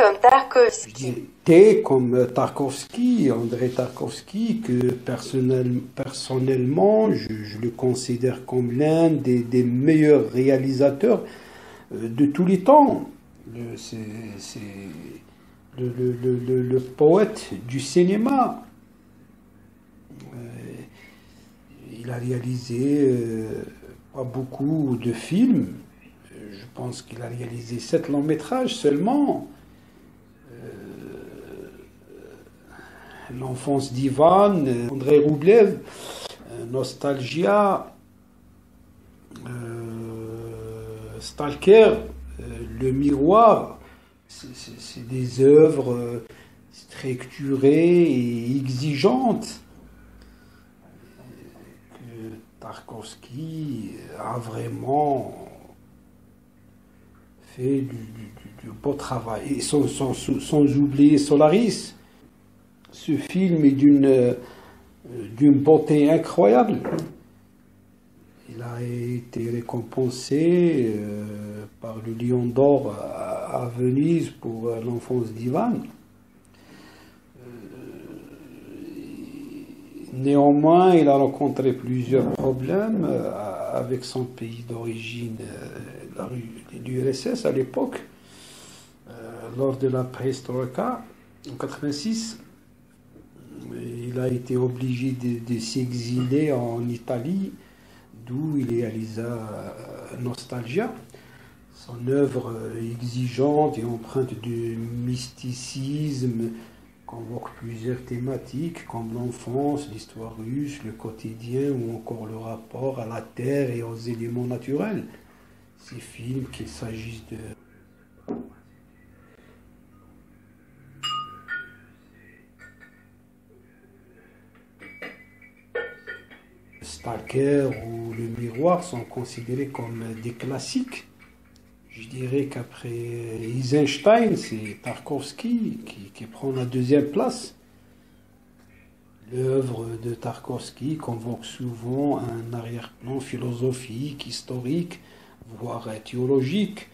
comme Tarkovsky. T comme Tarkovsky, Andrei Tarkovsky, que personnellement, je le considère comme l'un des meilleurs réalisateurs de tous les temps. C'est le poète du cinéma. Il a réalisé pas beaucoup de films. Je pense qu'il a réalisé 7 longs métrages seulement. L'enfance d'Ivan, Andrei Roublev, Nostalgia, Stalker, Le Miroir. C'est des œuvres structurées et exigeantes que Tarkovsky a vraiment fait du beau travail. Et sans oublier Solaris. Ce film est d'une beauté incroyable. Il a été récompensé par le Lion d'Or à Venise pour l'enfance d'Ivan. Néanmoins, il a rencontré plusieurs problèmes avec son pays d'origine, l'URSS à l'époque, lors de la perestroïka en 1986. Il a été obligé de s'exiler en Italie, d'où il réalisa Nostalgia. Son œuvre exigeante et empreinte de mysticisme convoque plusieurs thématiques comme l'enfance, l'histoire russe, le quotidien ou encore le rapport à la terre et aux éléments naturels. Ces films, qu'il s'agisse de Stalker ou Le Miroir, sont considérés comme des classiques. Je dirais qu'après Eisenstein, c'est Tarkovsky qui prend la deuxième place. L'œuvre de Tarkovsky convoque souvent un arrière-plan philosophique, historique, voire théologique,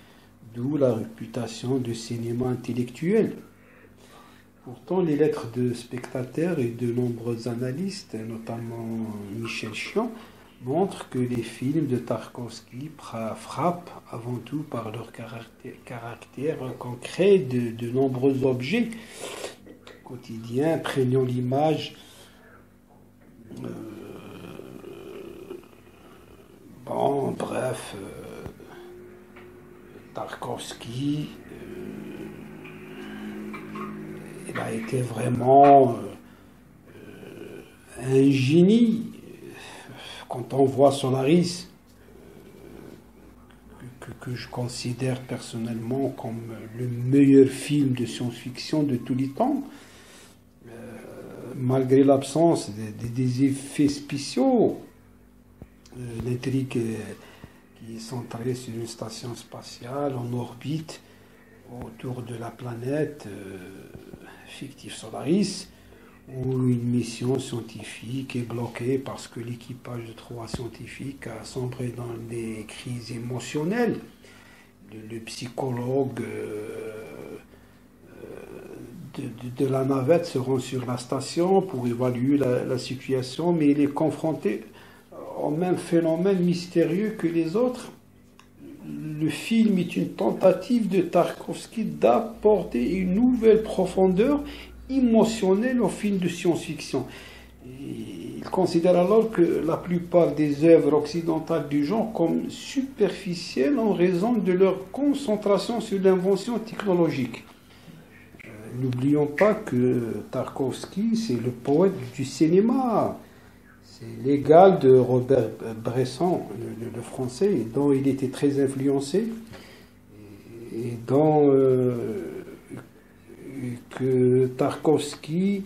d'où la réputation de cinéma intellectuel. Pourtant, les lettres de spectateurs et de nombreux analystes, notamment Michel Chion, montrent que les films de Tarkovsky frappent avant tout par leur caractère concret de nombreux objets quotidiens, prenant l'image Tarkovsky, il a été vraiment un génie. Quand on voit Solaris, que je considère personnellement comme le meilleur film de science-fiction de tous les temps, malgré l'absence des effets spéciaux, l'intrigue qui est centrée sur une station spatiale en orbite autour de la planète fictive Solaris, où une mission scientifique est bloquée parce que l'équipage de 3 scientifiques a sombré dans des crises émotionnelles. Le psychologue de la navette se rend sur la station pour évaluer la situation, mais il est confronté au même phénomène mystérieux que les autres. Le film est une tentative de Tarkovsky d'apporter une nouvelle profondeur émotionnelle au film de science-fiction. Il considère alors que la plupart des œuvres occidentales du genre comme superficielles en raison de leur concentration sur l'invention technologique. N'oublions pas que Tarkovsky, c'est le poète du cinéma. C'est l'égal de Robert Bresson, le français, dont il était très influencé et dont que Tarkovsky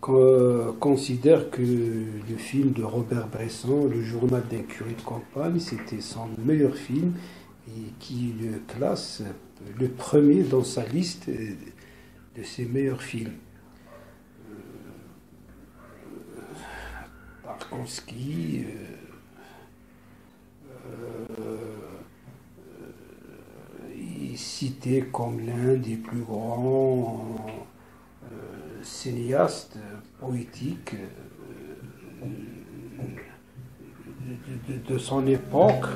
considère que le film de Robert Bresson, Le journal d'un curé de campagne, c'était son meilleur film et qui le classe le premier dans sa liste de ses meilleurs films. Tarkovsky cité comme l'un des plus grands cinéastes poétiques de son époque.